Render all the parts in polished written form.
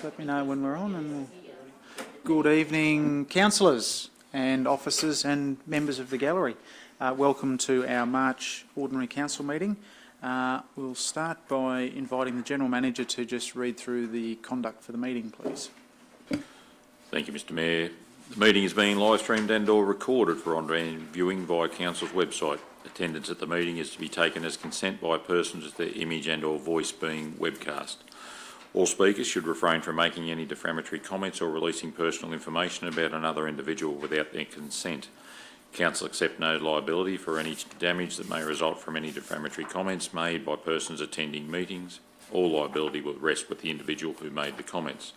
Just let me know when we're on. And good evening, councillors and officers and members of the gallery. Welcome to our March Ordinary Council meeting. We'll start by inviting the General Manager to just read through the conduct for the meeting, please. Thank you, Mr Mayor. The meeting is being live streamed and or recorded for on-demand viewing via Council's website. Attendance at the meeting is to be taken as consent by persons with their image and or voice being webcast. All speakers should refrain from making any defamatory comments or releasing personal information about another individual without their consent. Council accept no liability for any damage that may result from any defamatory comments made by persons attending meetings. All liability will rest with the individual who made the comments.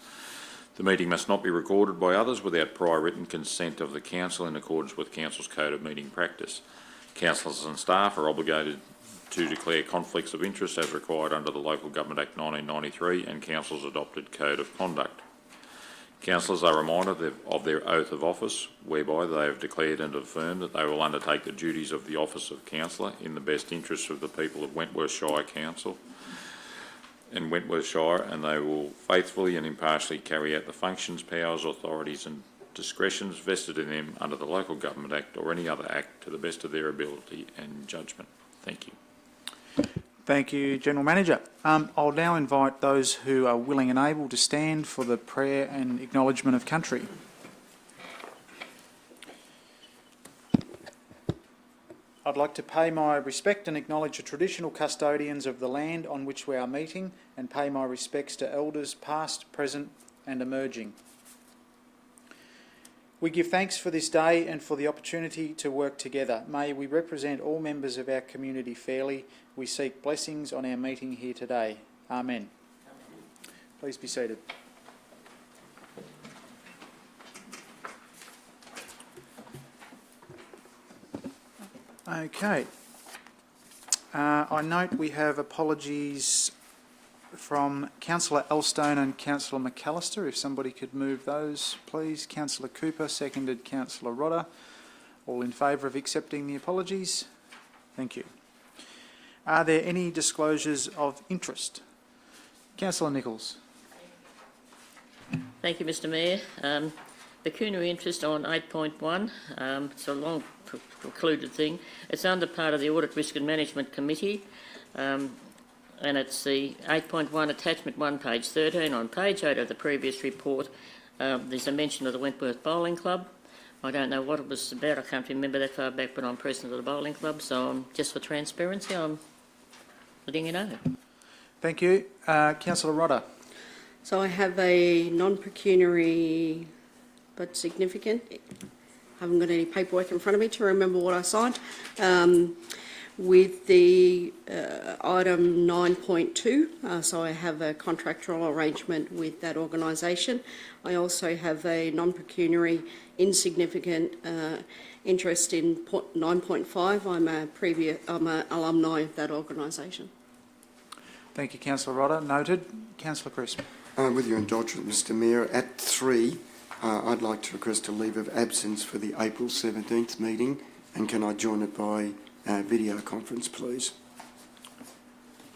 The meeting must not be recorded by others without prior written consent of the Council in accordance with Council's Code of Meeting Practice. Councillors and staff are obligated to declare conflicts of interest as required under the Local Government Act 1993 and Council's adopted Code of Conduct. Councillors are reminded of their oath of office, whereby they have declared and affirmed that they will undertake the duties of the office of councillor in the best interests of the people of Wentworth Shire Council and Wentworth Shire, and they will faithfully and impartially carry out the functions, powers, authorities and discretions vested in them under the Local Government Act or any other act to the best of their ability and judgment. Thank you. Thank you, General Manager. I'll now invite those who are willing and able to stand for the prayer and acknowledgement of country. I'd like to pay my respect and acknowledge the traditional custodians of the land on which we are meeting and pay my respects to elders past, present and emerging. We give thanks for this day and for the opportunity to work together. May we represent all members of our community fairly. We seek blessings on our meeting here today. Amen. Please be seated. Okay. I note we have apologies from Councillor Elstone and Councillor McAllister. If somebody could move those, please. Councillor Cooper, seconded Councillor Rodder. All in favour of accepting the apologies? Thank you. Are there any disclosures of interest? Councillor Nichols. Thank you, Mr Mayor. Pecuniary interest on 8.1, it's a long precluded thing. It's under part of the Audit, Risk and Management Committee. And it's the 8.1 attachment 1 page 13. On page 8 of the previous report there's a mention of the Wentworth Bowling Club. I don't know what it was about, I can't remember that far back, but I'm president of the bowling club, so just for transparency I'm letting you know. Thank you. Councillor Rodder. So I have a non-pecuniary but significant, I haven't got any paperwork in front of me to remember what I signed. With the item 9.2, so I have a contractual arrangement with that organisation. I also have a non-pecuniary insignificant interest in 9.5. I'm an alumni of that organisation. Thank you, Councillor Rodder. Noted. Councillor Crisp. With your indulgence, Mr Mayor, at 3, I'd like to request a leave of absence for the April 17th meeting, and can I join it by video conference, please?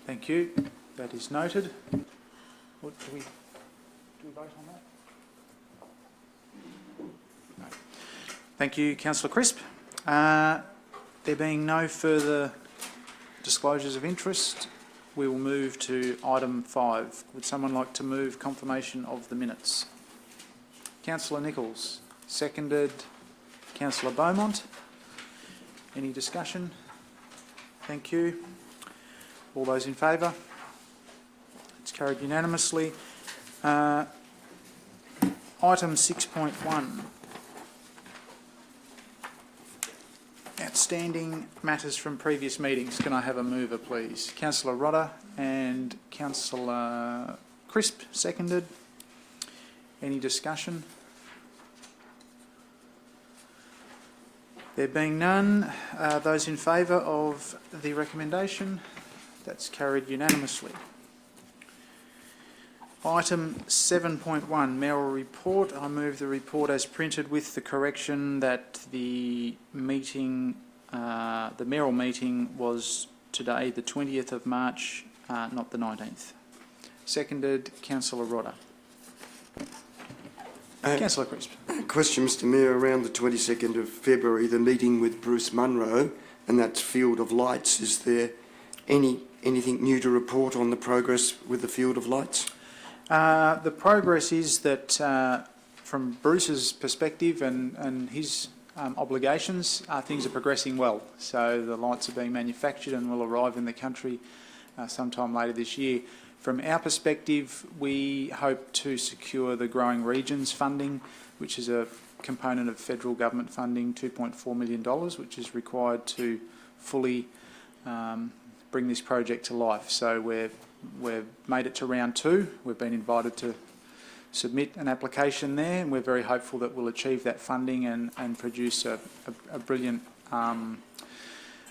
Thank you. That is noted. What, do we vote on that? No. Thank you, Councillor Crisp. There being no further disclosures of interest, we will move to item 5. Would someone like to move confirmation of the minutes? Councillor Nichols, seconded Councillor Beaumont. Any discussion? Thank you. All those in favour? It's carried unanimously. Item 6.1. Outstanding matters from previous meetings. Can I have a mover, please? Councillor Rodder and Councillor Crisp, seconded. Any discussion? There being none, those in favour of the recommendation, that's carried unanimously. Item 7.1, mayoral report. I move the report as printed with the correction that the meeting, the mayoral meeting was today, the 20th of March, not the 19th. Seconded, Councillor Rodder. Councillor Crisp. Question, Mr Mayor. Around the 22nd of February, the meeting with Bruce Munro, and that's Field of Lights. Is there anything new to report on the progress with the Field of Lights? The progress is that from Bruce's perspective and his obligations, things are progressing well. So the lights are being manufactured and will arrive in the country sometime later this year. From our perspective, we hope to secure the Growing Regions funding, which is a component of federal government funding, $2.4 million, which is required to fully bring this project to life. So we've made it to round 2. We've been invited to submit an application there, and we're very hopeful that we'll achieve that funding and produce a brilliant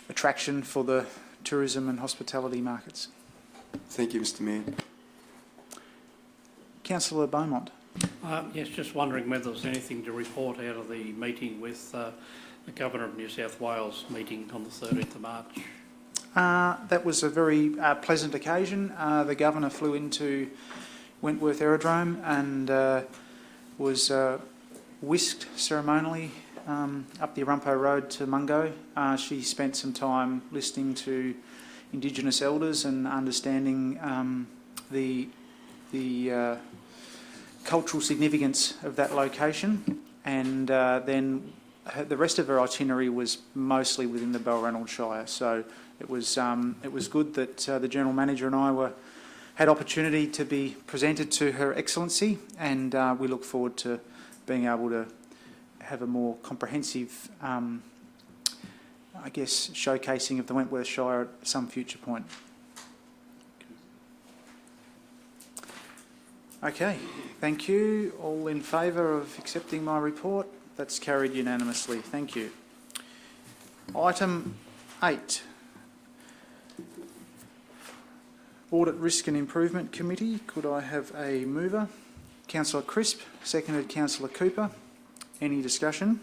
attraction for the tourism and hospitality markets. Thank you, Mr Mayor. Councillor Beaumont. Yes, just wondering whether there's anything to report out of the meeting with the Governor of New South Wales meeting on the 13th of March. That was a very pleasant occasion. The Governor flew into Wentworth Aerodrome and was whisked ceremonially up the Arumpo Road to Mungo. She spent some time listening to Indigenous elders and understanding the cultural significance of that location, and then the rest of her itinerary was mostly within the Balranald Shire. So it was good that the General Manager and I had opportunity to be presented to Her Excellency, and we look forward to being able to have a more comprehensive I guess, showcasing of the Wentworth Shire at some future point. Okay, thank you. All in favour of accepting my report? That's carried unanimously. Thank you. Item 8. Audit Risk and Improvement Committee. Could I have a mover? Councillor Crisp, seconded Councillor Cooper. Any discussion?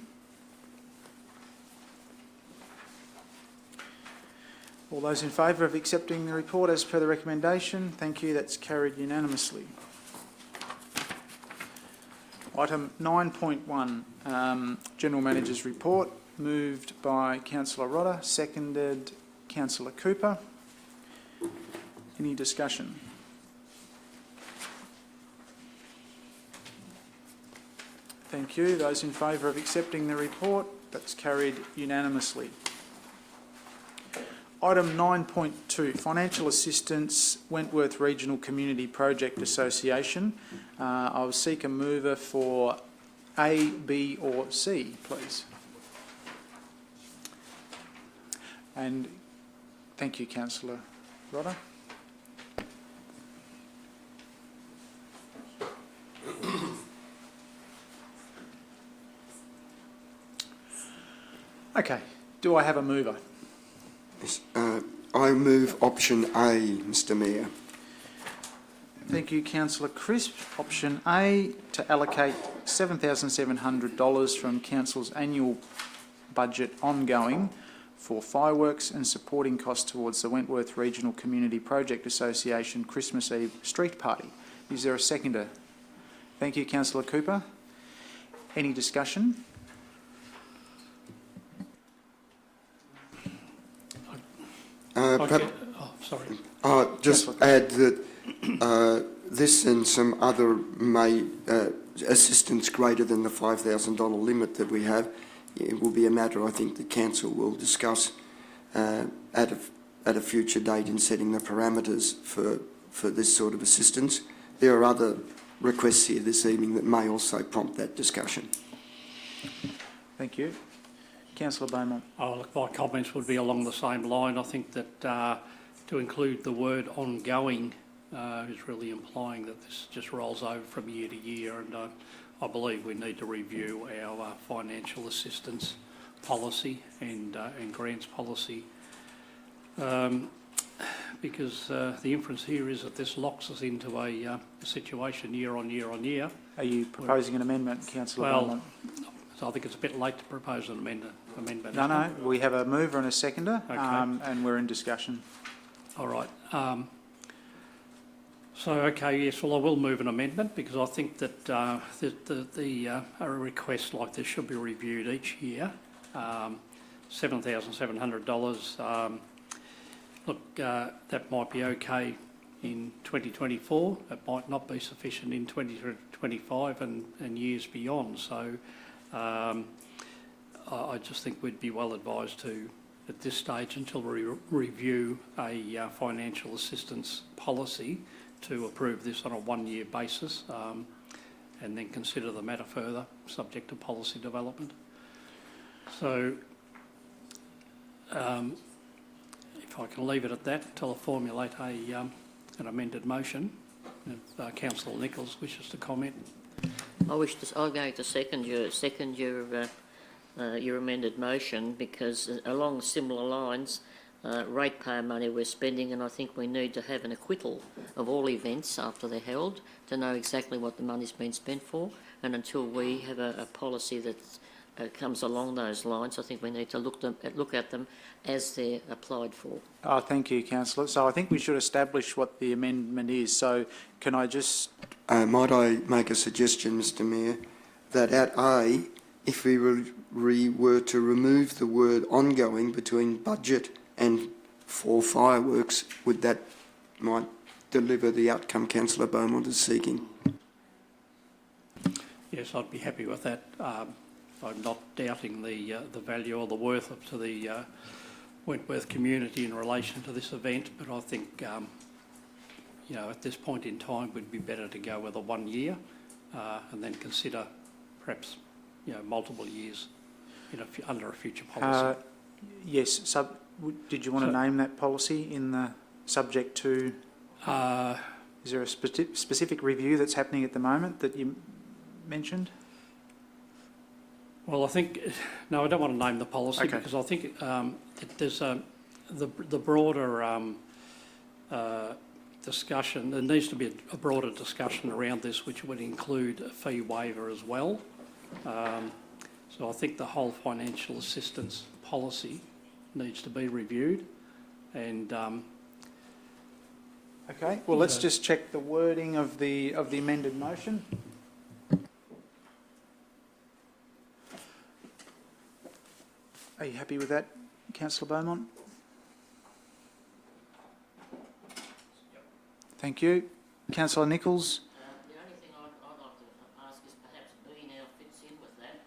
All those in favour of accepting the report as per the recommendation? Thank you. That's carried unanimously. Item 9.1, General Manager's Report, moved by Councillor Rodder, seconded Councillor Cooper. Any discussion? Thank you. Those in favour of accepting the report? That's carried unanimously. Item 9.2, Financial Assistance, Wentworth Regional Community Project Association. I will seek a mover for A, B or C, please. And thank you, Councillor Rodder. Okay, do I have a mover? Yes, I move option A, Mr Mayor. Thank you, Councillor Crisp. Option A, to allocate $7,700 from Council's annual budget ongoing for fireworks and supporting costs towards the Wentworth Regional Community Project Association Christmas Eve Street Party. Is there a seconder? Thank you, Councillor Cooper. Any discussion? Just add that this and some other assistance greater than the $5,000 limit that we have, it will be a matter I think the council will discuss at a future date in setting the parameters for this sort of assistance. There are other requests here this evening that may also prompt that discussion. Thank you. Councillor Beaumont. My comments would be along the same line. I think that to include the word ongoing is really implying that this just rolls over from year to year, and I believe we need to review our financial assistance policy and grants policy, because the inference here is that this locks us into a situation year on year on year. Are you proposing an amendment, Councillor Beaumont? So I think it's a bit late to propose an amendment. No, we have a mover and a seconder, okay. And we're in discussion. All right. So, okay, yes, well, I will move an amendment because I think that a request like this should be reviewed each year. $7,700, look, that might be okay in 2024. It might not be sufficient in 2025 and years beyond. So I just think we'd be well advised to, at this stage, until we review a financial assistance policy, to approve this on a one-year basis and then consider the matter further, subject to policy development. So if I can leave it at that until I formulate an amended motion, if Councillor Nichols wishes to comment. I'm going to second your amended motion, because along similar lines, ratepayer money we're spending, and I think we need to have an acquittal of all events after they're held to know exactly what the money's been spent for. And until we have a policy that comes along those lines, I think we need to look at them as they're applied for. Oh, thank you, councillor. So I think we should establish what the amendment is. So can I just... Might I make a suggestion, Mr Mayor, that at A, if we were to remove the word ongoing between budget and for fireworks, that might deliver the outcome Councillor Beaumont is seeking? Yes, I'd be happy with that. I'm not doubting the value or the worth to the Wentworth community in relation to this event, but I think, you know, at this point in time, we'd be better to go with a 1 year and then consider perhaps, you know, multiple years under a future policy. Yes. So did you want to name that policy in the subject to? Is there a specific review that's happening at the moment that you mentioned? Well, I think, no, I don't want to name the policy, okay, because I think there's the broader discussion. There needs to be a broader discussion around this, which would include a fee waiver as well. So I think the whole financial assistance policy needs to be reviewed, and okay. Well, let's just check the wording of the amended motion. Are you happy with that, Councillor Beaumont? Thank you. Councillor Nichols? The only thing I'd like to ask is perhaps B now fits in with that,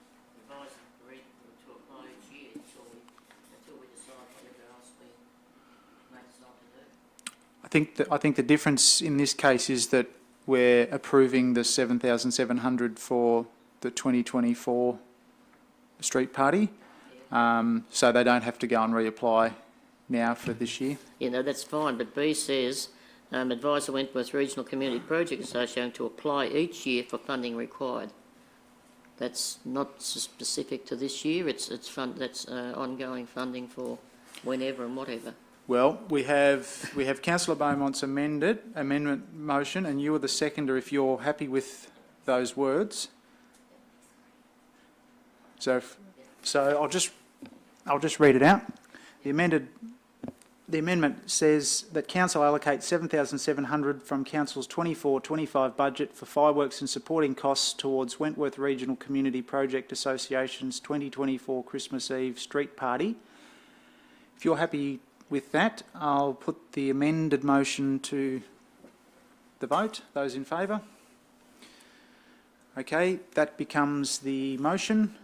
advisory to apply each year until we decide whatever else we may decide to do. I think the difference in this case is that we're approving the 7,700 for the 2024 street party. So they don't have to go and reapply now for this year. Yeah, no, that's fine, but B says, advise the Wentworth Regional Community Project Association to apply each year for funding required. That's not specific to this year, it's ongoing funding for whenever and whatever. Well, we have Councillor Beaumont's amendment motion, and you are the seconder if you're happy with those words. So I'll just read it out. The amendment says that Council allocates 7,700 from Council's 24-25 budget for fireworks and supporting costs towards Wentworth Regional Community Project Association's 2024 Christmas Eve street party. If you're happy with that, I'll put the amended motion to the vote. Those in favour? Okay, that becomes the motion.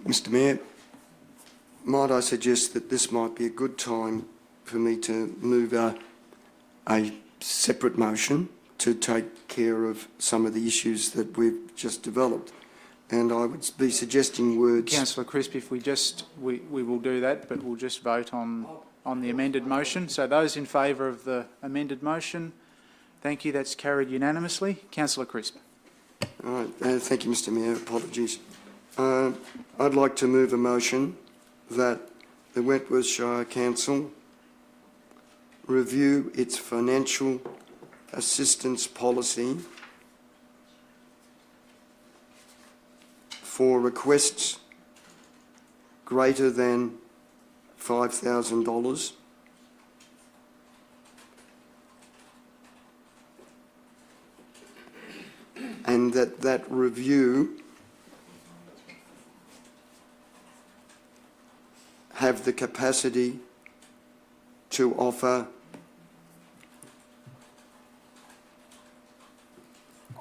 Mr Mayor, might I suggest that this might be a good time for me to move a separate motion to take care of some of the issues that we've just developed? And I would be suggesting words... Councillor Crisp, if we will do that, but we'll just vote on the amended motion. So those in favour of the amended motion, thank you, that's carried unanimously. Councillor Crisp. All right, thank you, Mr Mayor. Apologies. I'd like to move a motion that the Wentworth Shire Council review its financial assistance policy for requests greater than $5,000 and that review have the capacity to offer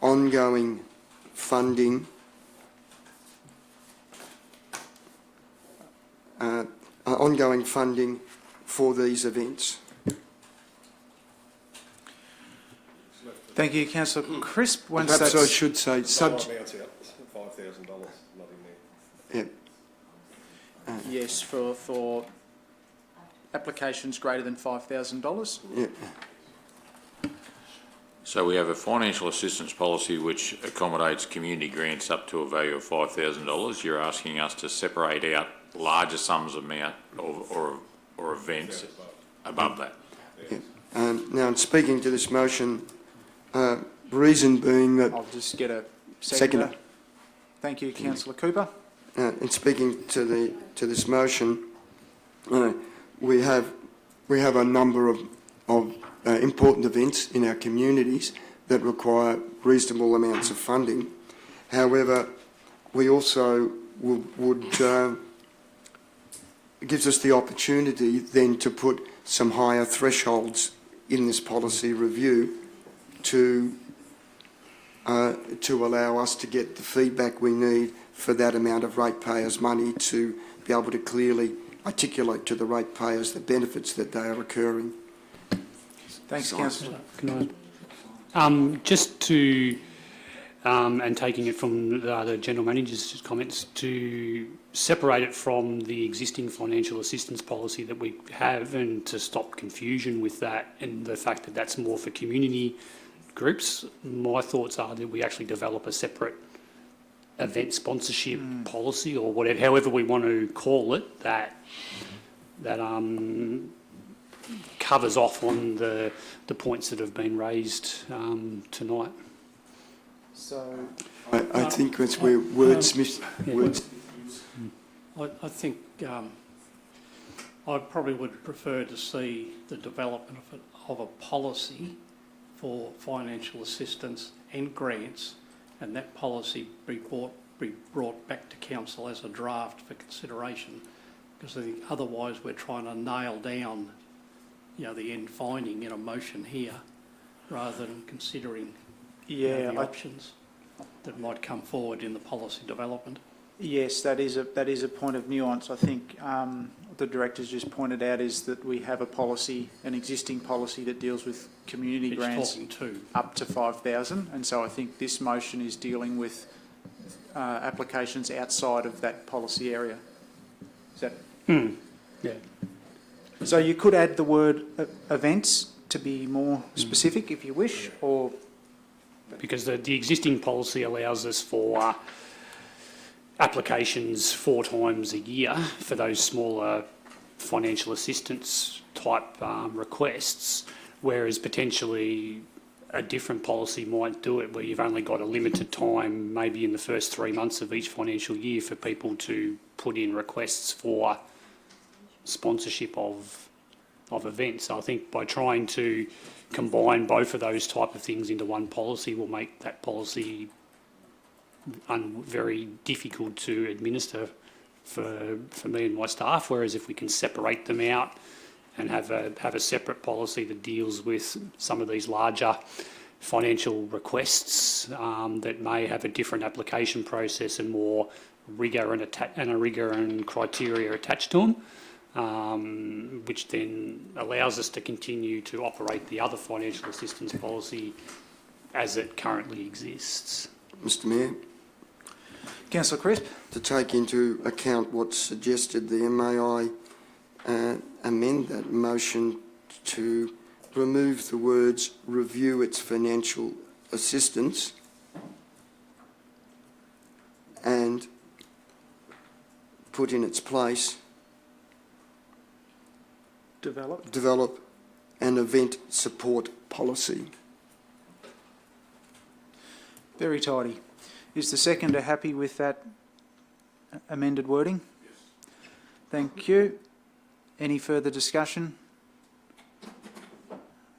ongoing funding for these events. Thank you, Councillor Crisp. Once Perhaps that's, I should say, $5,000, not in there. yeah, yes, for applications greater than $5,000. yeah. So we have a financial assistance policy which accommodates community grants up to a value of $5,000. You're asking us to separate out larger sums amount or events above that. Yeah. Now, in speaking to this motion, reason being that, I'll just get a Seconder. seconder. Thank you, Councillor Cooper. in speaking to this motion, we have a number of important events in our communities that require reasonable amounts of funding. However, we also would gives us the opportunity then to put some higher thresholds in this policy review to allow us to get the feedback we need for that amount of ratepayers' money to be able to clearly articulate to the ratepayers the benefits that they are occurring. Thanks, Councillor. Can I, just to, and taking it from the General Manager's comments, to separate it from the existing financial assistance policy that we have and to stop confusion with that and the fact that that's more for community groups, my thoughts are that we actually develop a separate event sponsorship policy or whatever, however we want to call it, that covers off on the points that have been raised tonight. So, I think that's where wordsmith. I think I probably would prefer to see the development of a policy for financial assistance and grants, and that policy be brought back to council as a draft for consideration, because I think otherwise we're trying to nail down, the end finding in a motion here, rather than considering the options that might come forward in the policy development. yes, that is a point of nuance. I think the director's just pointed out is that we have a policy, an existing policy that deals with community It's grants talking to. up to 5,000, and so I think this motion is dealing with applications outside of that policy area. Is that? Yeah. So you could add the word events to be more specific if you wish, or Because the existing policy allows us for applications 4 times a year for those smaller financial assistance type requests, whereas potentially a different policy might do it where you've only got a limited time, maybe in the first 3 months of each financial year, for people to put in requests for sponsorship of events. So I think by trying to combine both of those type of things into one policy will make that policy very difficult to administer for me and my staff, whereas if we can separate them out and have a separate policy that deals with some of these larger financial requests that may have a different application process and more rigour and criteria attached to them, which then allows us to continue to operate the other financial assistance policy as it currently exists. Mr Mayor, Councillor Crisp? to take into account what's suggested there, may I amend that motion to remove the words review its financial assistance and put in its place develop an event support policy. Very tidy. Is the seconder happy with that amended wording? Yes. Thank you. Any further discussion?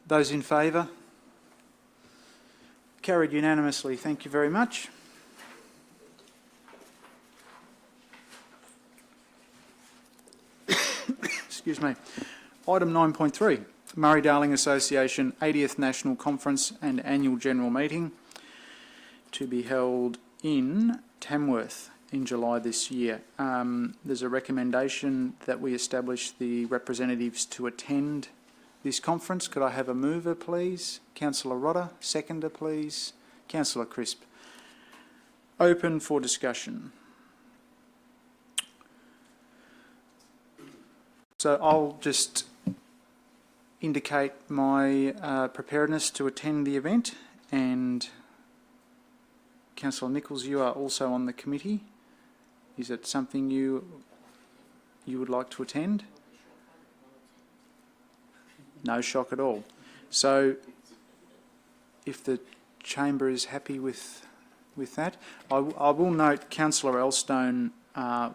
Those in favour? Carried unanimously. Thank you very much. Excuse me. Item 9.3, Murray-Darling Association 80th National Conference and Annual General Meeting to be held in Tamworth in July this year. There's a recommendation that we establish the representatives to attend this conference. Could I have a mover, please? Councillor Rodder. Seconder, please. Councillor Crisp. Open for discussion. So I'll just indicate my preparedness to attend the event, and Councillor Nichols, you are also on the committee. Is it something you would like to attend? No shock at all. So if the chamber is happy with that, I will note Councillor Elstone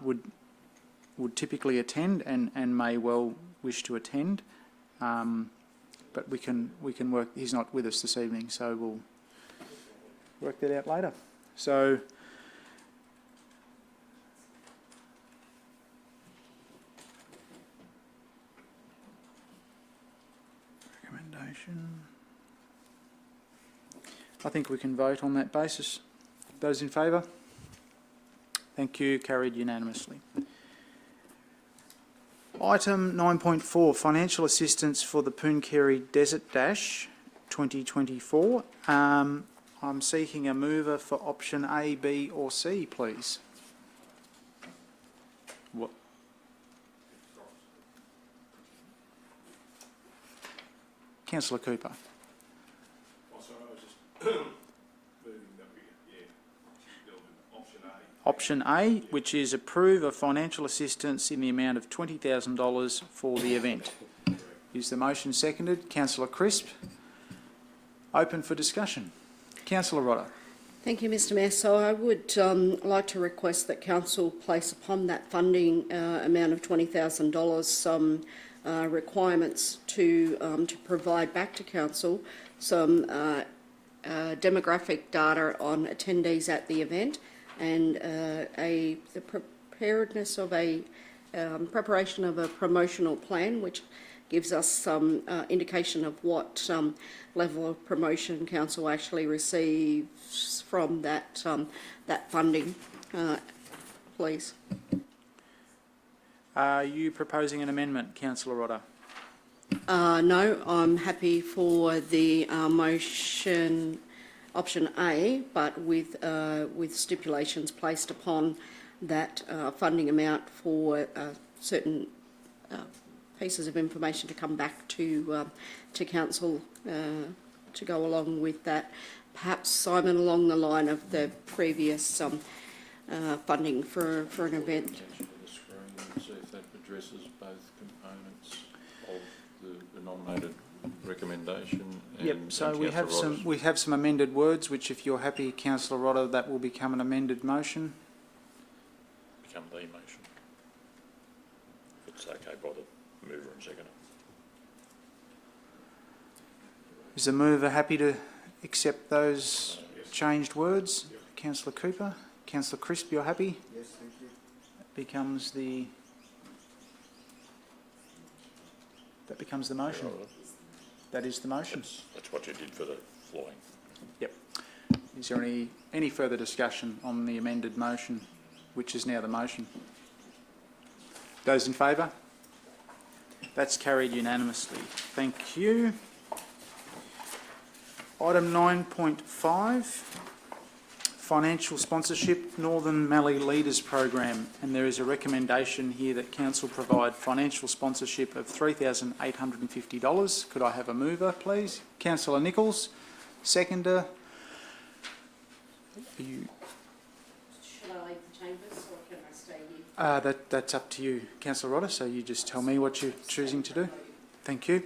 would typically attend and may well wish to attend, but we can work. He's not with us this evening, so we'll work that out later. So recommendation. I think we can vote on that basis. Those in favour? Thank you. Carried unanimously. Item 9.4, Financial Assistance for the Pooncarie Desert Dash 2024. I'm seeking a mover for option A, B or C, please. What? Councillor Cooper. Oh, sorry, I was just moving that we, build an option A. Option A, which is approve of financial assistance in the amount of $20,000 for the event. Is the motion seconded? Councillor Crisp. Open for discussion. Councillor Rodder. Thank you, Mr Mayor. So I would like to request that Council place upon that funding amount of $20,000 some requirements to provide back to Council some demographic data on attendees at the event, and the preparedness of a preparation of a promotional plan which gives us some indication of what level of promotion Council actually receives from that that funding, please. Are you proposing an amendment, Councillor Rodder? No, I'm happy for the motion option A, but with stipulations placed upon that funding amount for certain pieces of information to come back to Council to go along with that. Perhaps, Simon, along the line of the previous funding for an event. Attention to the screen, see if that addresses both components of the nominated recommendation. Yep. So we have some amended words, which, if you're happy, Councillor Rodder, that will become an amended motion. Become the motion. If it's okay by the mover and seconder. Is the mover happy to accept those changed words? Yep. Councillor Cooper. Councillor Crisp, you're happy? Yes, thank you. That becomes the motion. That is the motion. That's what you did for the flying. Yep. Is there any further discussion on the amended motion, which is now the motion? Those in favour? That's carried unanimously. Thank you. Item 9.5, Financial Sponsorship, Northern Mallee Leaders Program, and there is a recommendation here that Council provide financial sponsorship of $3,850. Could I have a mover, please? Councillor Nichols. Seconder. Should I leave the chambers or can I stay here? That's up to you, Councillor Rodder, so you just tell me what you're choosing to do. Thank you.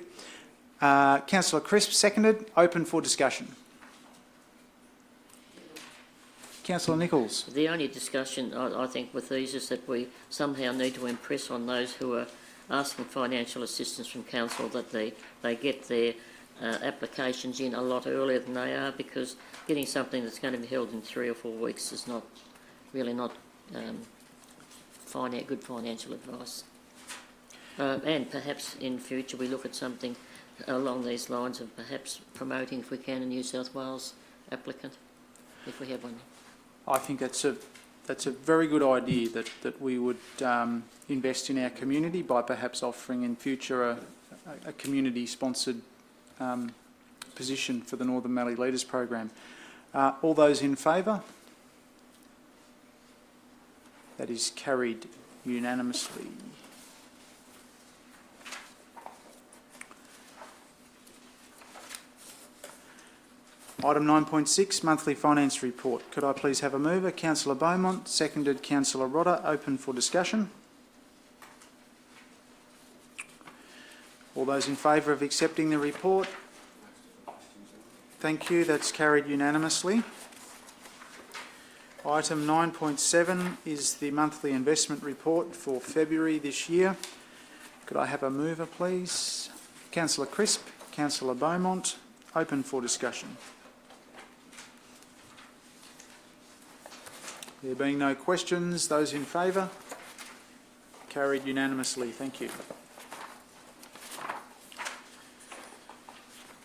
Councillor Crisp, seconded. Open for discussion. Councillor Nichols. The only discussion I think with these is that we somehow need to impress on those who are asking financial assistance from Council that they get their applications in a lot earlier than they are, because getting something that's going to be held in 3 or 4 weeks is not good financial advice. And perhaps in future we look at something along these lines of perhaps promoting, if we can, a New South Wales applicant, if we have one. I think that's a very good idea, that we would invest in our community by perhaps offering in future a community-sponsored position for the Northern Valley Leaders Program. All those in favour? That is carried unanimously. Item 9.6, Monthly Finance Report. Could I please have a mover? Councillor Beaumont, seconded Councillor Rodder. Open for discussion. All those in favour of accepting the report? Thank you. That's carried unanimously. Item 9.7 is the Monthly Investment Report for February this year. Could I have a mover, please? Councillor Crisp, Councillor Beaumont. Open for discussion. There being no questions, those in favour? Carried unanimously. Thank you.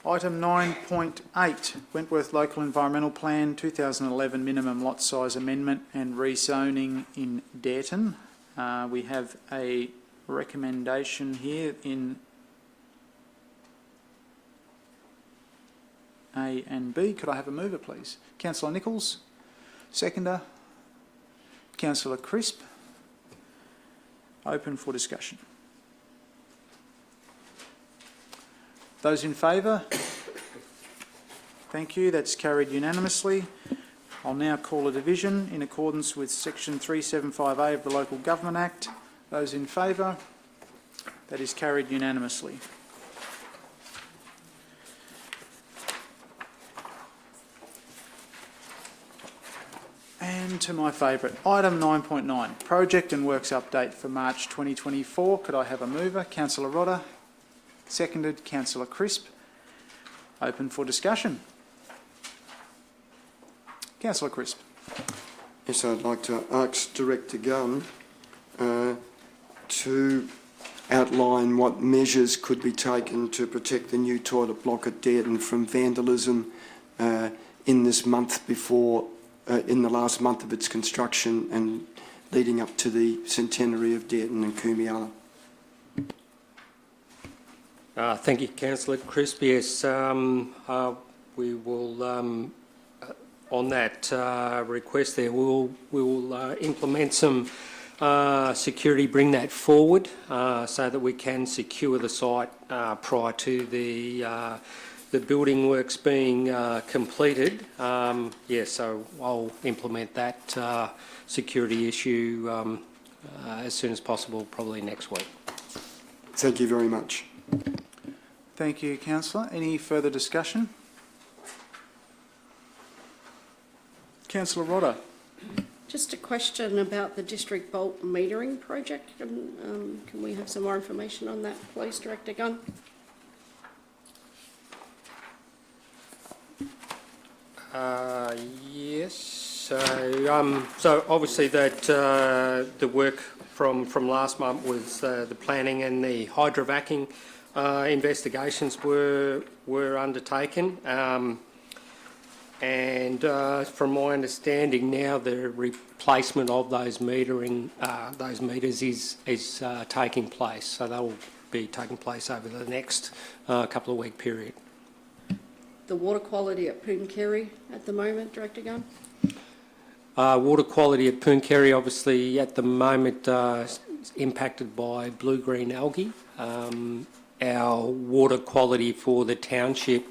Item 9.8, Wentworth Local Environmental Plan 2011 Minimum Lot Size Amendment and Rezoning in Dareton. We have a recommendation here in A and B. Could I have a mover, please? Councillor Nichols, seconder. Councillor Crisp. Open for discussion. Those in favour? Thank you. That's carried unanimously. I'll now call a division in accordance with Section 375A of the Local Government Act. Those in favour? That is carried unanimously. And to my favourite, item 9.9, Project and Works Update for March 2024. Could I have a mover? Councillor Rodder. Seconded, Councillor Crisp. Open for discussion. Councillor Crisp. Yes, I'd like to ask Director Gunn to outline what measures could be taken to protect the new toilet block at Dareton from vandalism in this month before, in the last month of its construction and leading up to the centenary of Dareton and Kumiala. Thank you, Councillor Crisp. Yes, we will, on that request there, we will implement some security, bring that forward so that we can secure the site prior to the building works being completed. Yes, so I'll implement that security issue as soon as possible, probably next week. Thank you very much. Thank you, Councillor. Any further discussion? Councillor Rodder. Just a question about the district bulk metering project. Can we have some more information on that, please, Director Gunn? Yes. So obviously that the work from last month was the planning and the hydrovacing investigations were undertaken, and from my understanding now the replacement of those meters is taking place. So that will be taking place over the next couple of week period. The water quality at Pooncarie at the moment, Director Gunn? Water quality at Pooncarie obviously at the moment is impacted by blue-green algae. Our water quality for the township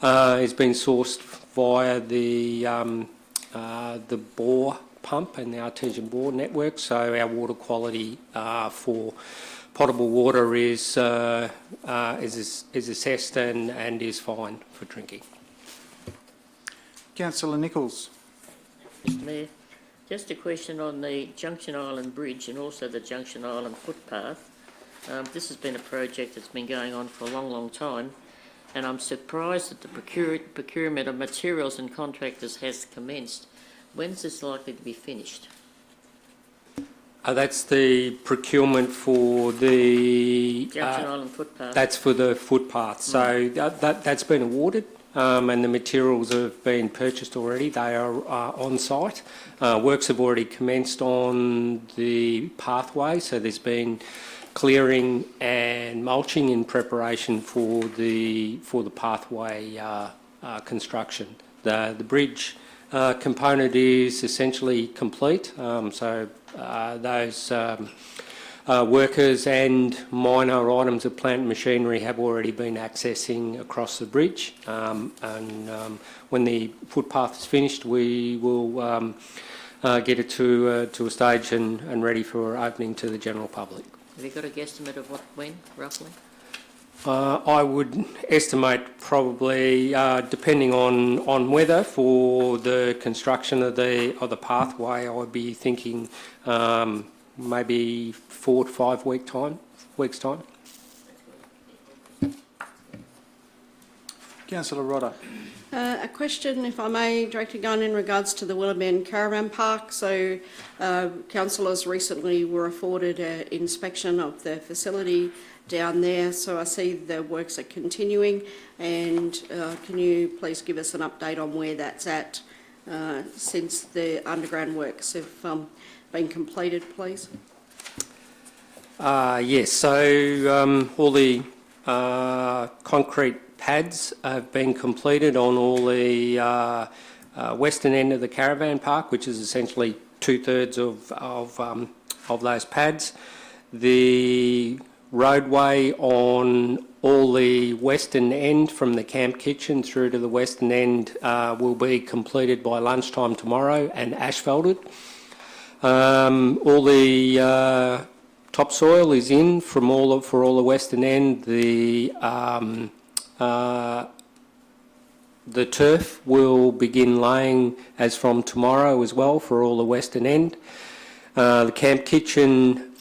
has been sourced via the bore pump and the artesian bore network. So our water quality for potable water is assessed and is fine for drinking. Councillor Nichols. Mr Mayor, just a question on the Junction Island Bridge and also the Junction Island footpath. This has been a project that's been going on for a long, long time. and I'm surprised that the procurement of materials and contractors has commenced. When's this likely to be finished? That's the procurement for the... Junction Island footpath. That's for the footpath. So that's been awarded, and the materials have been purchased already. They are on site. Works have already commenced on the pathway, so there's been clearing and mulching in preparation for the pathway construction. The bridge component is essentially complete, so those workers and minor items of plant and machinery have already been accessing across the bridge, and when the footpath is finished, we will get it to a stage and ready for opening to the general public. Have you got a guesstimate of when, roughly? I would estimate probably, depending on weather, for the construction of the pathway, I would be thinking maybe 4 to 5 weeks time. Councillor Rodder. A question, if I may, Director Gunn, in regards to the Willabend Caravan Park. So, councillors recently were afforded an inspection of the facility down there. So I see the works are continuing, and can you please give us an update on where that's at since the underground works have been completed, please? Yes, so all the concrete pads have been completed on all the western end of the caravan park, which is essentially 2/3 of those pads. The roadway on all the western end from the camp kitchen through to the western end will be completed by lunchtime tomorrow and asphalted. All the topsoil is in for all the western end. The turf will begin laying as from tomorrow as well for all the western end. The camp kitchen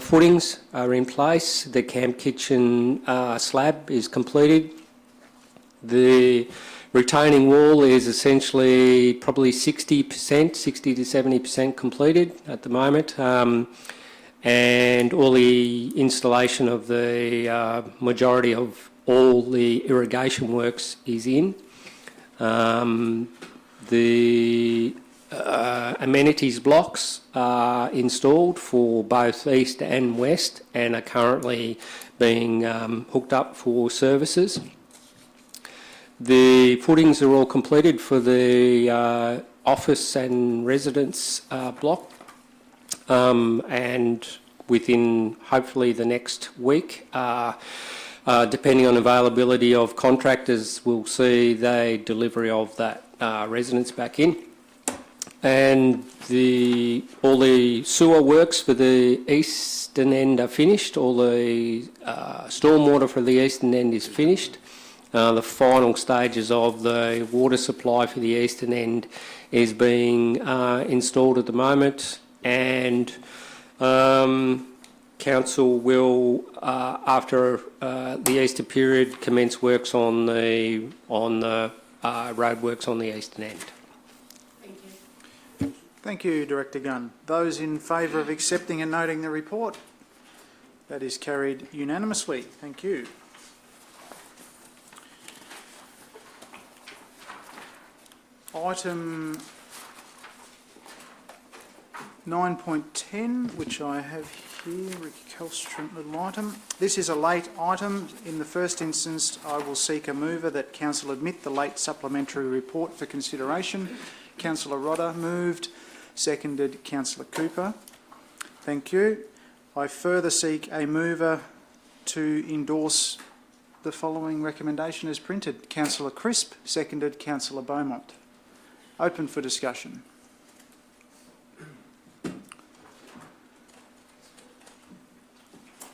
footings are in place. The camp kitchen slab is completed. The retaining wall is essentially probably 60% to 70% completed at the moment. And all the installation of the majority of all the irrigation works is in. The amenities blocks are installed for both east and west and are currently being hooked up for services. The footings are all completed for the office and residence block. And within hopefully the next week, depending on availability of contractors, we'll see the delivery of that residence back in. And all the sewer works for the eastern end are finished. All the stormwater for the eastern end is finished. The final stages of the water supply for the eastern end is being installed at the moment, and council will, after the Easter period, commence works on the road works on the eastern end. Thank you. Thank you, Director Gunn. Those in favour of accepting and noting the report? That is carried unanimously. Thank you. Item 9.10, which I have here, recalcitrant little item. This is a late item. In the first instance, I will seek a mover that council admit the late supplementary report for consideration. Councillor Rodder moved, seconded Councillor Cooper. Thank you. I further seek a mover to endorse the following recommendation as printed. Councillor Crisp, seconded Councillor Beaumont. Open for discussion.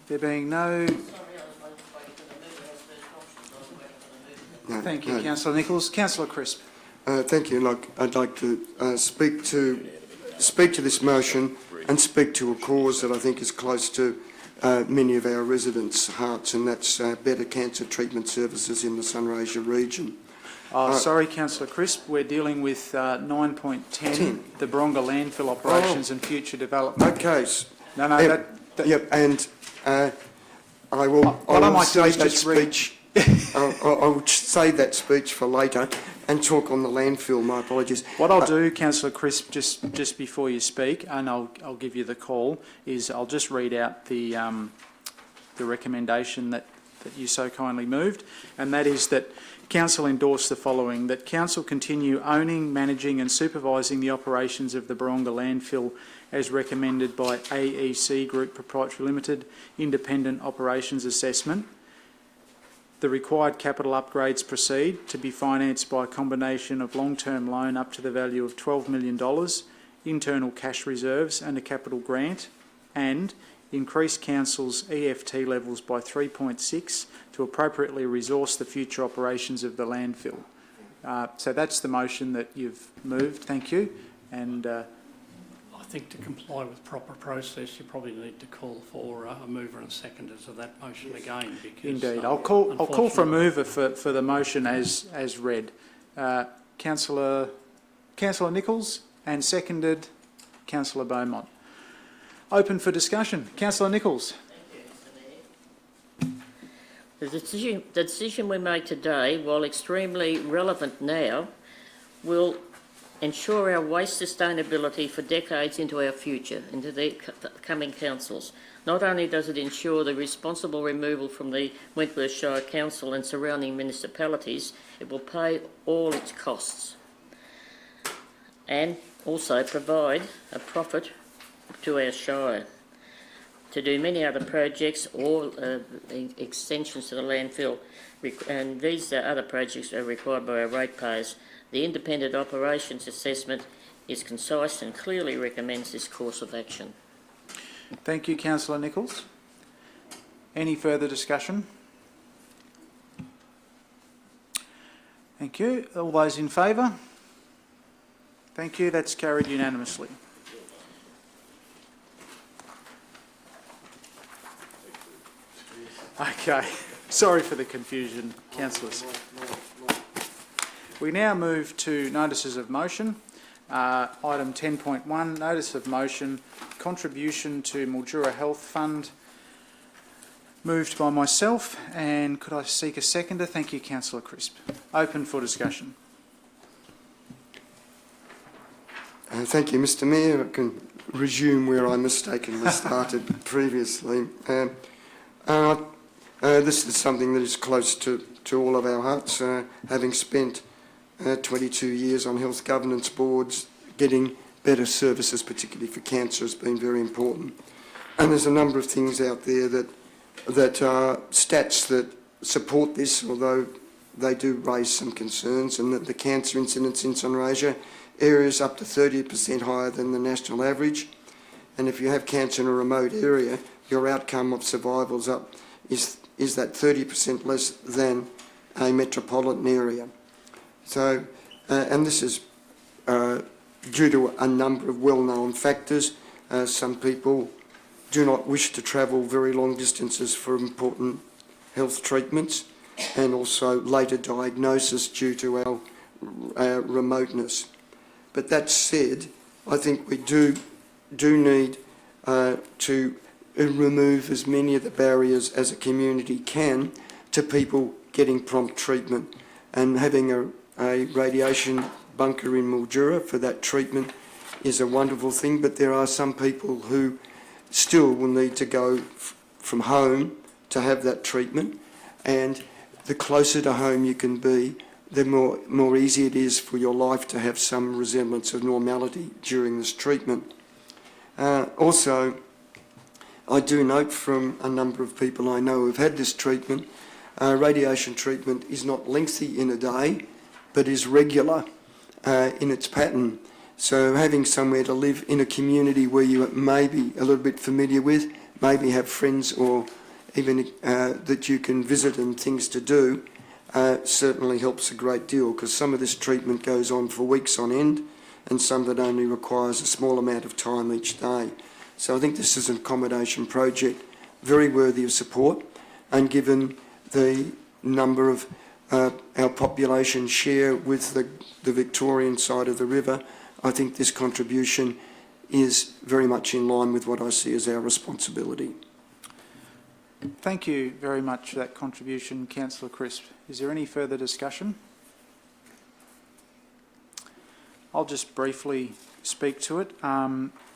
There being no... Thank you, Councillor Nichols. Councillor Crisp. Thank you. I'd like to speak to this motion and speak to a cause that I think is close to many of our residents' hearts, and that's better cancer treatment services in the Sunraysia region. Sorry, Councillor Crisp, we're dealing with 9.10, the Baronga landfill operations and future development. Okay. No, Yep, and I will save that speech. I will save that speech for later and talk on the landfill. My apologies. What I'll do, Councillor Crisp, just before you speak, and I'll give you the call, is I'll just read out the recommendation that you so kindly moved, and that is that Council endorse the following: that Council continue owning, managing and supervising the operations of the Baronga landfill as recommended by AEC Group Proprietary Limited Independent Operations Assessment. The required capital upgrades proceed to be financed by a combination of long-term loan up to the value of $12 million, internal cash reserves and a capital grant, and increase Council's EFT levels by 3.6 to appropriately resource the future operations of the landfill. So that's the motion that you've moved. Thank you. And I think to comply with proper process, you probably need to call for a mover and seconders of that motion again. Because, indeed, I'll call for a mover for the motion as read. Councillor Nichols, and seconded Councillor Beaumont. Open for discussion. Councillor Nichols. Thank you, Mr Mayor. The decision we make today, while extremely relevant now, will ensure our waste sustainability for decades into our future, into the coming councils. Not only does it ensure the responsible removal from the Wentworth Shire Council and surrounding municipalities, it will pay all its costs and also provide a profit to our Shire to do many other projects or extensions to the landfill, and these other projects are required by our ratepayers. The independent operations assessment is concise and clearly recommends this course of action. Thank you, Councillor Nichols. Any further discussion? Thank you. All those in favour? Thank you. That's carried unanimously. Okay. Sorry for the confusion, councillors. We now move to notices of motion. Item 10.1, notice of motion, contribution to Mildura Health Fund, moved by myself, and could I seek a seconder? Thank you, Councillor Crisp. Open for discussion. Thank you, Mr Mayor. I can resume where I mistakenly started previously. This is something that is close to all of our hearts, having spent 22 years on health governance boards. Getting better services, particularly for cancer, has been very important. And there's a number of things out there that are stats that support this, although they do raise some concerns, and that the cancer incidence in Sunraysia areas up to 30% higher than the national average. And if you have cancer in a remote area, your outcome of survival is that 30% less than a metropolitan area. So, and this is due to a number of well-known factors. Some people do not wish to travel very long distances for important health treatments, and also later diagnosis due to our remoteness. But that said, I think we do need to remove as many of the barriers as a community can to people getting prompt treatment, and having a radiation bunker in Mildura for that treatment is a wonderful thing, but there are some people who still will need to go from home to have that treatment, and the closer to home you can be, the more easy it is for your life to have some resemblance of normality during this treatment. Also, I do note from a number of people I know who've had this treatment, radiation treatment is not lengthy in a day, but is regular in its pattern. So having somewhere to live in a community where you may be a little bit familiar with, maybe have friends or even that you can visit and things to do, certainly helps a great deal, because some of this treatment goes on for weeks on end, and some that only requires a small amount of time each day. So I think this is an accommodation project very worthy of support, and given the number of our population share with the Victorian side of the river, I think this contribution is very much in line with what I see as our responsibility. Thank you very much for that contribution, Councillor Crisp. Is there any further discussion? I'll just briefly speak to it.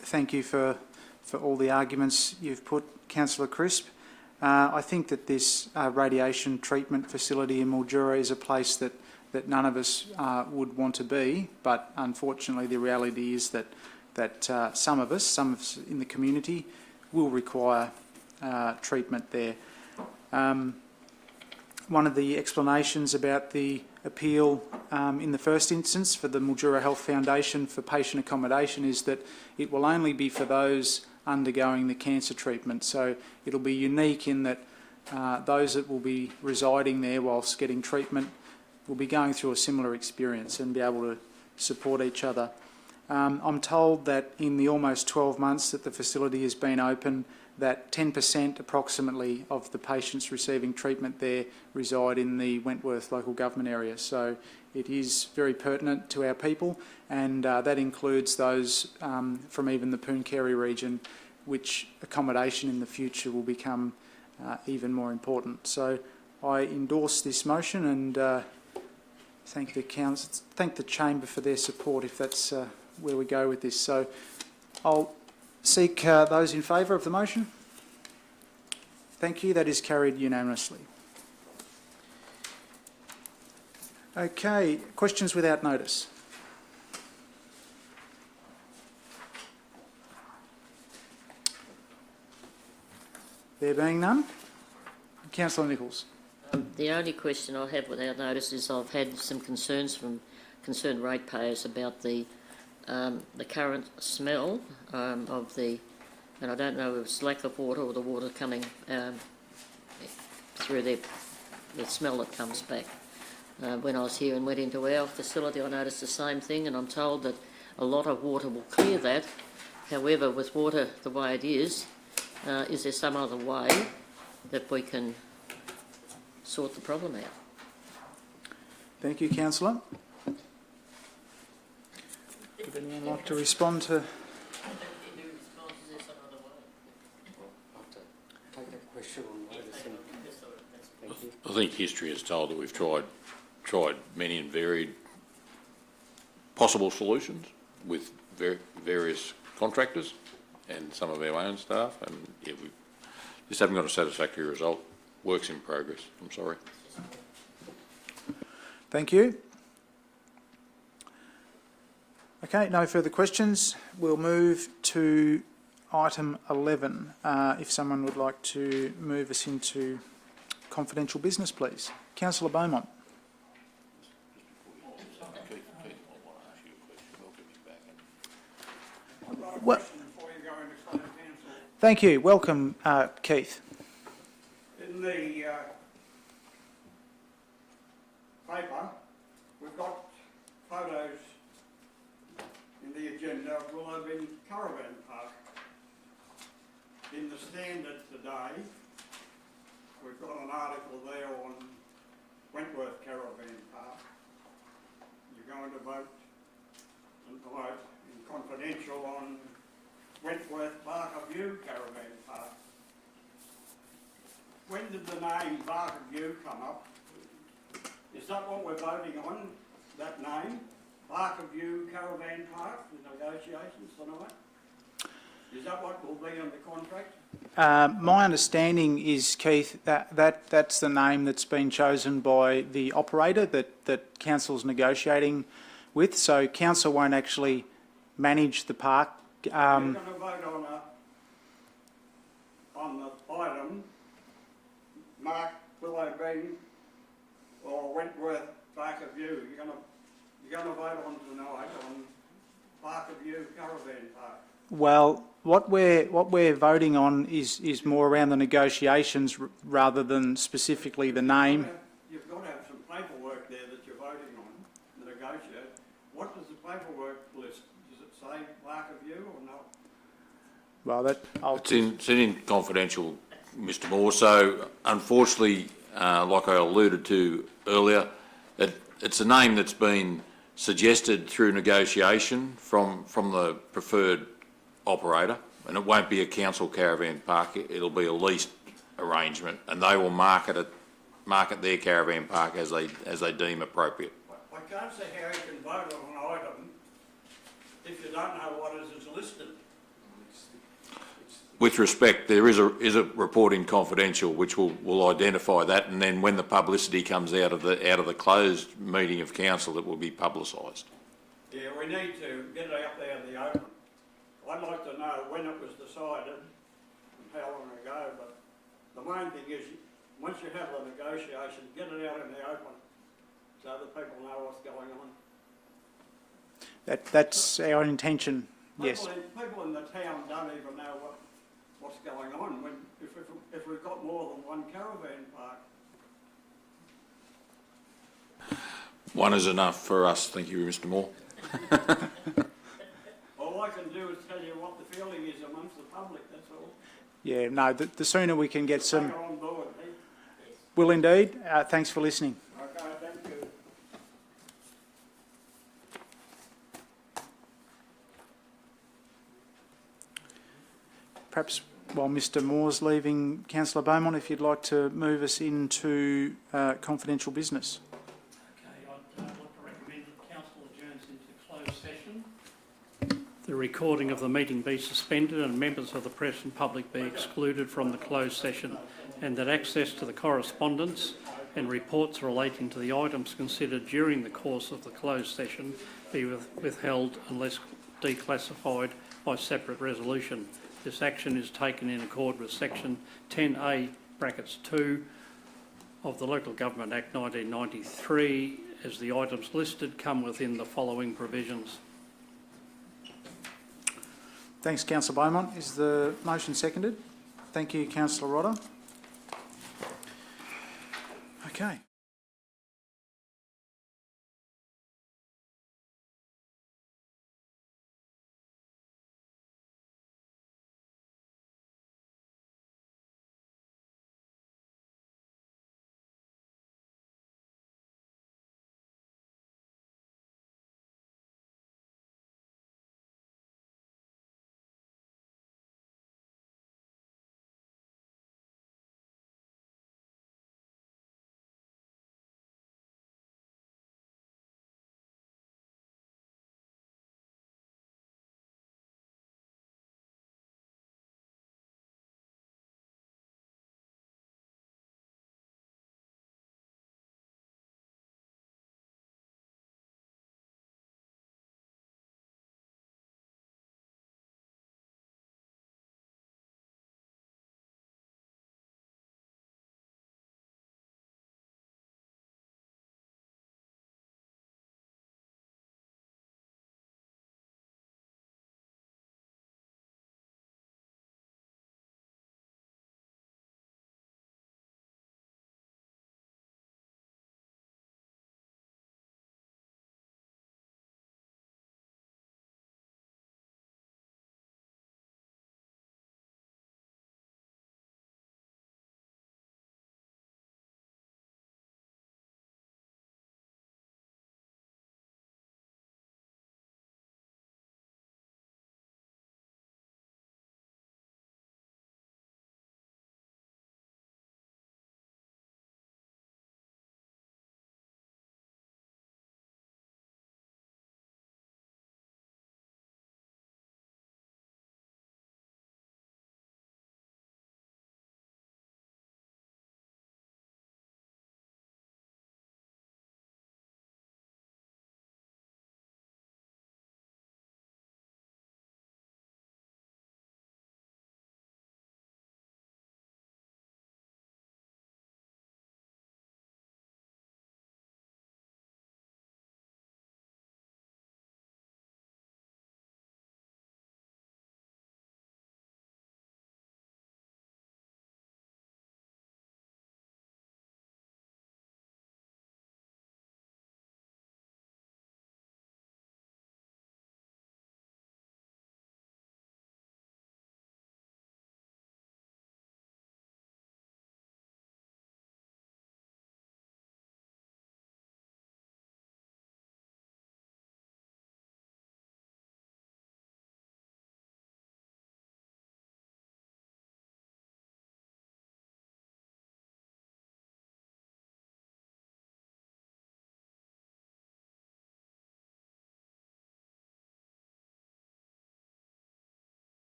Thank you for all the arguments you've put, Councillor Crisp. I think that this radiation treatment facility in Mildura is a place that none of us would want to be, but unfortunately the reality is that some of us in the community will require treatment there. One of the explanations about the appeal in the first instance for the Mildura Health Foundation for patient accommodation is that it will only be for those undergoing the cancer treatment. So it'll be unique in that those that will be residing there whilst getting treatment will be going through a similar experience and be able to support each other. I'm told that in the almost 12 months that the facility has been open, that 10% approximately of the patients receiving treatment there reside in the Wentworth local government area. So it is very pertinent to our people, and that includes those from even the Pooncarie region, which accommodation in the future will become even more important. So I endorse this motion and thank the council, thank the chamber for their support if that's where we go with this. So I'll seek those in favour of the motion. Thank you. That is carried unanimously. Okay, questions without notice. There being none, Councillor Nichols. The only question I have without notice is I've had some concerns from concerned ratepayers about the current smell of the, and I don't know if it's lack of water or the water coming through the smell that comes back. When I was here and went into our facility, I noticed the same thing, and I'm told that a lot of water will clear that. However, with water the way it is there some other way that we can sort the problem out? Thank you, Councillor. Would anyone like to respond to? I think history has told that we've tried many and varied possible solutions with various contractors and some of our own staff, and yeah, we just haven't got a satisfactory result. Works in progress. I'm sorry. Thank you. Okay, no further questions. We'll move to item 11. If someone would like to move us into confidential business, please. Councillor Beaumont. Well, thank you. Welcome, Keith. In the paper, we've got photos in the agenda of Willowbin Caravan Park. In the Standard today, we've got an article there on Wentworth Caravan Park. You're going to vote in confidential on Wentworth Barker View Caravan Park. When did the name Barker View come up? Is that what we're voting on, that name? Barker View Caravan Park, the negotiations tonight? Is that what will be on the contract? My understanding is, Keith, that's the name that's been chosen by the operator that Council's negotiating with. So Council won't actually manage the park. You're going to vote on the item, Mark Willowbin or Wentworth Barker View. You're going to vote on tonight on Barker View Caravan Park. Well, what we're voting on is more around the negotiations rather than specifically the name. You've got to have some paperwork there that you're voting on, the negotiate. What does the paperwork list? Does it say Barker View or not? Well, It's in confidential Mr Moore. So unfortunately, like I alluded to earlier, it's a name that's been suggested through negotiation from the preferred operator, and it won't be a council caravan park. It'll be a leased arrangement, and they will market their caravan park as they deem appropriate. I can't see how you can vote on an item if you don't know what is listed. With respect, there is a report in confidential which will identify that, and then when the publicity comes out of the closed meeting of council, it will be publicised. Yeah, we need to get it out there in the open. I'd like to know when it was decided and how long ago, but the main thing is, once you have the negotiation, get it out in the open so that people know what's going on. That's our intention, yes. People in the town don't even know what's going on if we've got more than one caravan park. One is enough for us. Thank you, Mr Moore. All I can do is tell you what the feeling is amongst the public, that's all. Yeah, no, the sooner we can get some... Take it on board, eh? Will indeed. Thanks for listening. Okay, thank you. Perhaps while Mr Moore's leaving, Councillor Beaumont, if you'd like to move us into confidential business. Okay, I'd like to recommend that council adjourns into closed session. The recording of the meeting be suspended and members of the press and public be excluded from the closed session, and that access to the correspondence and reports relating to the items considered during the course of the closed session be withheld unless declassified by separate resolution. This action is taken in accord with section 10A (2) of the Local Government Act 1993, as the items listed come within the following provisions. Thanks, Councillor Beaumont. Is the motion seconded? Thank you, Councillor Rodder. Okay.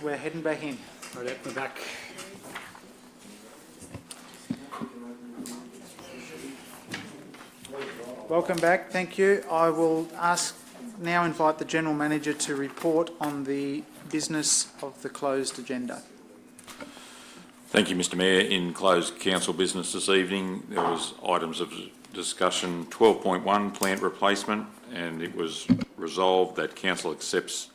We're heading back in. Right, we're back. Welcome back, thank you. I will now invite the General Manager to report on the business of the closed agenda. Thank you, Mr Mayor. In closed council business this evening, there was items of discussion 12.1, plant replacement, and it was resolved that council accepts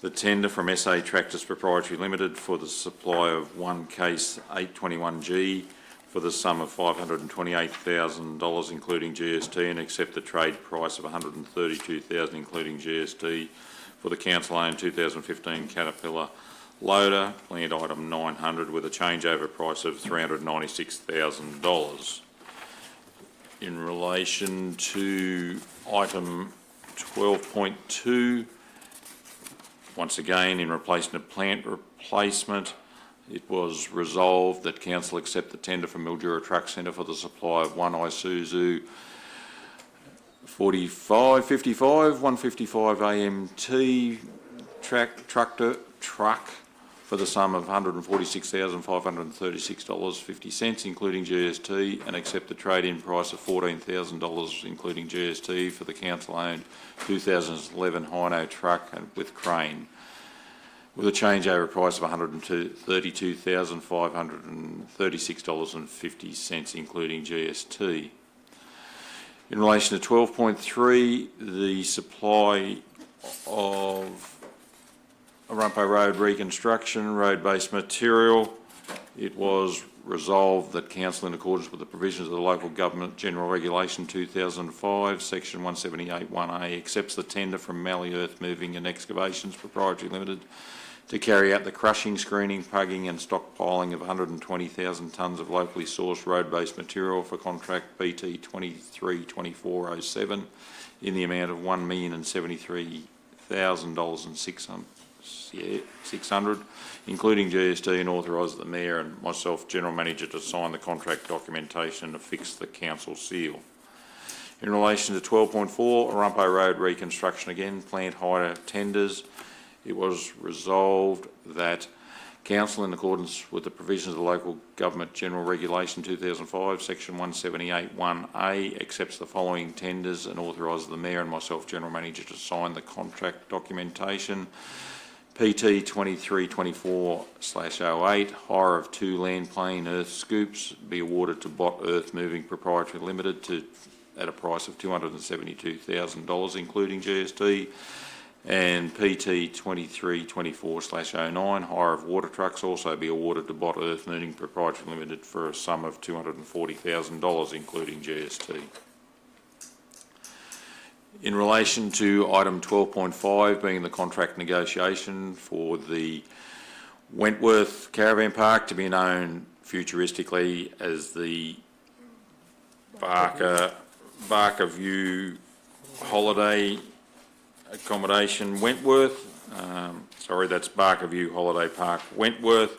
the tender from SA Tractors Proprietary Limited for the supply of one case 821G for the sum of $528,000 including GST, and accept the trade price of $132,000 including GST for the council-owned 2015 Caterpillar loader, plant item 900, with a changeover price of $396,000. In relation to item 12.2, once again, in relation to plant replacement, it was resolved that council accept the tender from Mildura Truck Centre for the supply of one Isuzu 4555 155 AMT truck for the sum of $146,536.50 including GST, and accept the trade-in price of $14,000 including GST for the council-owned 2011 Hino truck and with crane, with a changeover price of $132,536.50 including GST. In relation to 12.3, the supply of Arumpo Road reconstruction, road-based material, it was resolved that council, in accordance with the provisions of the Local Government General Regulation 2005, section 178(1)A, accepts the tender from Mallee Earth Moving and Excavations Proprietary Limited to carry out the crushing, screening, pugging and stockpiling of 120,000 tonnes of locally sourced road-based material for contract BT 232407 in the amount of $1,073,600, including GST, and authorise the Mayor and myself, General Manager, to sign the contract documentation and affix the council seal. In relation to 12.4, Arumpo Road reconstruction again, plant hire tenders, it was resolved that council, in accordance with the provisions of the Local Government General Regulation 2005, section 178(1)A, accepts the following tenders and authorises the Mayor and myself, General Manager, to sign the contract documentation. PT 2324/08, hire of 2 land plane earth scoops be awarded to Bot Earth Moving Proprietary Limited at a price of $272,000 including GST. And PT 2324/09, hire of water trucks also be awarded to Bot Earth Moving Proprietary Limited for a sum of $240,000 including GST. In relation to item 12.5, being the contract negotiation for the Wentworth Caravan Park, to be known futuristically as the Barker View Holiday Accommodation Wentworth, that's Barker View Holiday Park Wentworth.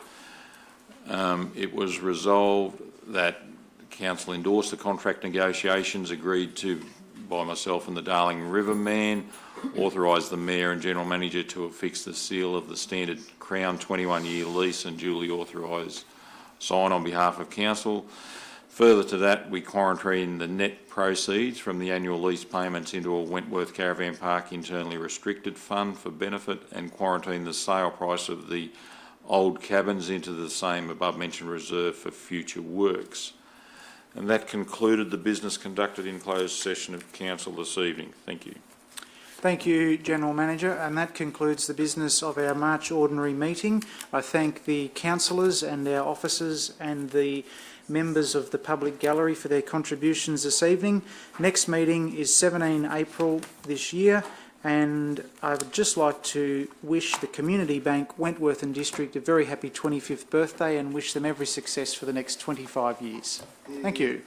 It was resolved that council endorsed the contract negotiations agreed to by myself and the Darling River Man, authorised the Mayor and General Manager to affix the seal of the standard Crown 21-year lease and duly authorised sign on behalf of council. Further to that, we quarantine the net proceeds from the annual lease payments into a Wentworth Caravan Park internally restricted fund for benefit, and quarantine the sale price of the old cabins into the same above mentioned reserve for future works. And that concluded the business conducted in closed session of council this evening. Thank you. Thank you, General Manager, and that concludes the business of our March ordinary meeting. I thank the councillors and our officers and the members of the public gallery for their contributions this evening. Next meeting is 17 April this year, and I would just like to wish the Community Bank Wentworth and District a very happy 25th birthday and wish them every success for the next 25 years. Thank you.